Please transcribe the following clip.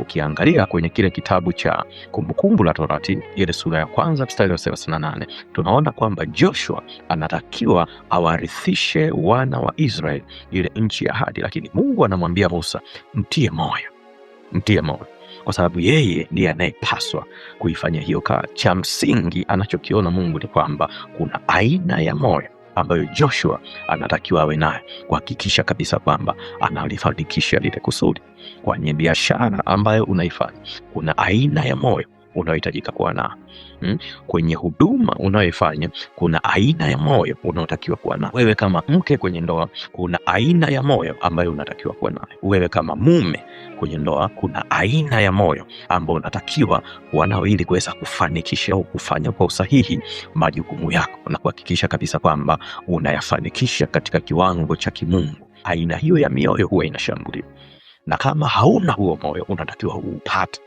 Ukiangalia kwenye kile kitabu cha Kumbukumbu la Torati ile sura ya 1 mstari wa 38, tunaona kwamba Joshua anatakiwa awarithishe wana wa Israeli ile nchi ya ahadi, lakini Mungu anamwambia Musa, mtie moyo, kwa sababu yeye ndiye anayepaswa kuifanya hiyo kazi. Cha msingi anachokiona Mungu ni kwamba kuna aina ya moyo ambayo Joshua anatakiwa awe nayo kuhakikisha kabisa kwamba analifanikisha lile kusudi. Kwenye biashara ambayo unaifanya, kuna aina ya moyo unaohitajika kuwa nao. Kwenye huduma unayoifanya, kuna aina ya moyo unaotakiwa kuwa nao. Wewe kama mke kwenye ndoa, kuna aina ya moyo ambayo unatakiwa kuwa nayo. Wewe kama mume kwenye ndoa, kuna aina ya moyo ambao unatakiwa kuwa nao ili kuweza kufanikisha au kufanya kwa usahihi majukumu yako na kuhakikisha kabisa kwamba unayafanikisha katika kiwango cha kimungu. Aina hiyo ya mioyo huwa inashambuliwa, na kama hauna huo moyo unatakiwa uupate.